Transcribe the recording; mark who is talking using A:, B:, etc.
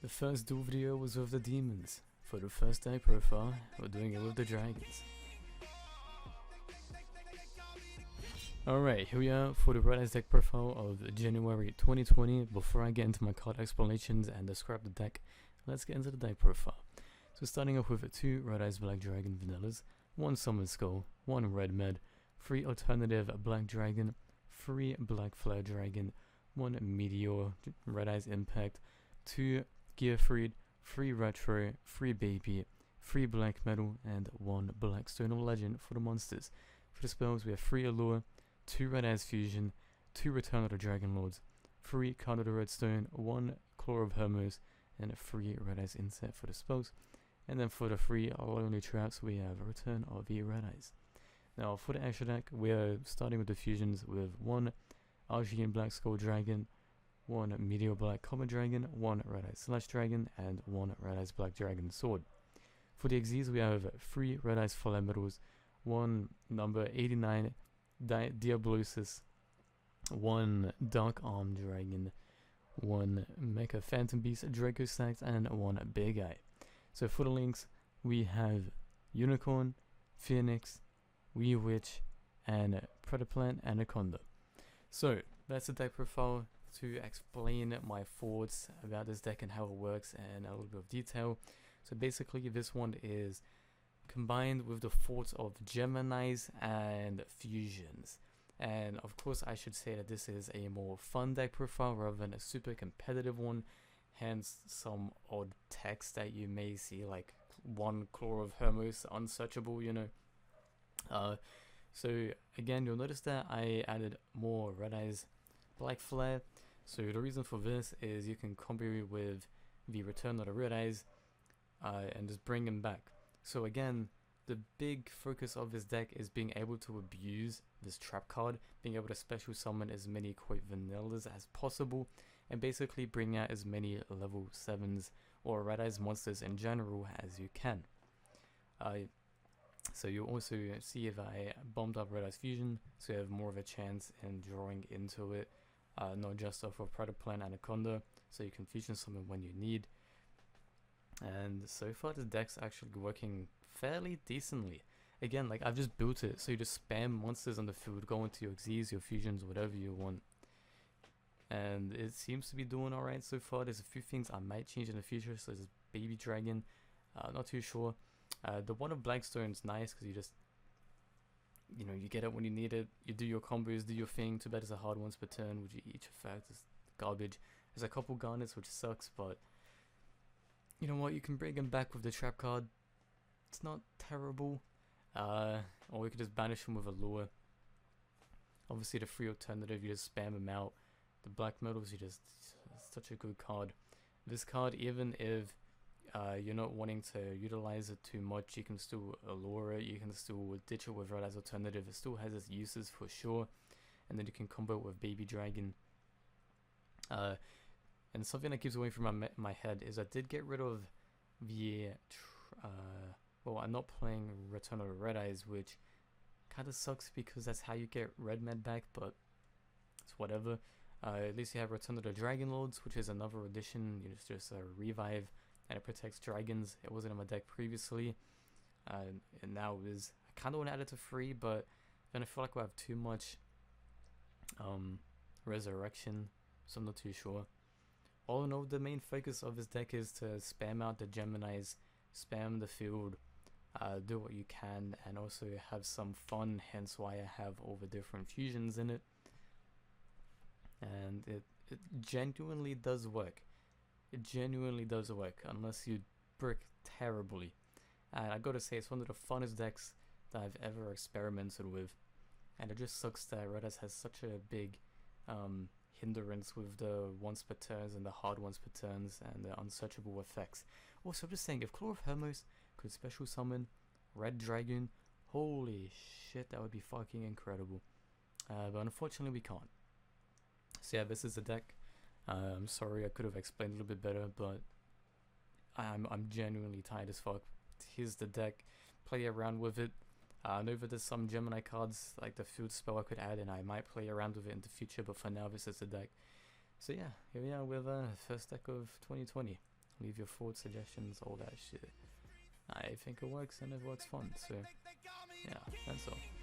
A: The first duel video was with the demons. For the first day profile, we're doing it with the dragons. Alright, here we are for the Red Eyes deck profile of January 2020. Before I get into my card explanations and describe the deck, let's get into the deck profile. So starting off with 2 Red Eyes Black Dragon Vanillas, 1 Summon Skull, 1 Red Med, 3 Alternative Black Dragon, 3 Black Flare Dragon, 1 Meteor Red Eyes Impact, 2 Gearfried, 3 Retro, 3 Baby, 3 Black Metal, and 1 Black Stone of Legend for the monsters. For the spells we have 3 Allure, 2 Red Eyes Fusion, 2 Return of the Dragon Lords, 3 Card of the Redstone, 1 Claw of Hermos, and 3 Red Eyes Inset for the spells. And then for the 3 Lonely Traps we have Return of the Red Eyes. Now for the extra deck we are starting with the fusions with 1 Argene Black Skull Dragon, 1 Meteor Black Common Dragon, 1 Red Eyes Slash Dragon, and 1 Red Eyes Black Dragon Sword. For the Xyz we have 3 Red Eyes Fire Metals, 1 number 89 Diablosis, 1 Dark Arm Dragon, 1 Mecha Phantom Beast Draco Stacks, and 1 Big Eye. So for the links we have Unicorn, Phoenix, Wee Witch, and Predaplant Anaconda. So that's the deck profile. To explain my thoughts about this deck and how it works and a little bit of detail. So basically this one is combined with the thoughts of Geminis and fusions, and of course I should say that this is a more fun deck profile rather than a super competitive one, hence some odd text that you may see, like 1 Claw of Hermos unsearchable, you know. So again, you'll notice that I added more Red Eyes Black Flare. So the reason for this is you can combo with the Return of the Red Eyes and just bring him back. So again, the big focus of this deck is being able to abuse this trap card, being able to special summon as many quote vanillas as possible, and basically bring out as many level 7s or Red Eyes monsters in general as you can. So you'll also see if I bumped up Red Eyes Fusion, so you have more of a chance in drawing into it. Not just off of Predaplant Anaconda, so you can fusion summon when you need. And so far the deck's actually working fairly decently. Again, like I've just built it, so you just spam monsters on the field, go into your Xyz, your fusions, whatever you want. And it seems to be doing alright so far. There's a few things I might change in the future, so there's Baby Dragon, not too sure. The one of Blackstone's nice because you just, you know, you get it when you need it, you do your combos, do your thing. Too bad it's a hard once per turn, which each effect is garbage. There's a couple garnets which sucks, but you know what, you can bring him back with the trap card. It's not terrible. Or we could just banish him with a lure. Obviously the free alternative, you just spam him out. The black metals, you just, it's such a good card. This card, even if you're not wanting to utilize it too much, you can still allure it, you can still ditch it with Red Eyes Alternative. It still has its uses for sure, and then you can combo it with Baby Dragon. And something that keeps away from my head is I did get rid of the well, I'm not playing Return of the Red Eyes, which kind of sucks because that's how you get Red Med back, but it's whatever. At least you have Return of the Dragon Lords, which is another addition. You just a revive, and it protects dragons. It wasn't in my deck previously, and now it is. I kind of want to add it to 3, but then I feel like we'll have too much resurrection, so I'm not too sure. All in all, the main focus of this deck is to spam out the Geminis, spam the field, do what you can, and also have some fun, hence why I have all the different fusions in it. And it genuinely does work. It genuinely does work, unless you brick terribly. And I gotta say, it's one of the funnest decks that I've ever experimented with. And it just sucks that Red Eyes has such a big hindrance with the once per turns and the hard once per turns and the unsearchable effects. Also, I'm just saying, if Claw of Hermos could special summon Red Dragon, holy shit, that would be fucking incredible. But unfortunately we can't. So yeah, this is the deck. I'm sorry, I could have explained a little bit better, but I'm genuinely tired as fuck. Here's the deck. Play around with it. I know that there's some Gemini cards like the field spell I could add, and I might play around with it in the future, but for now this is the deck. So yeah, here we are with first deck of 2020. leave your thoughts, suggestions, all that shit. I think it works and it works fun, so yeah, that's all.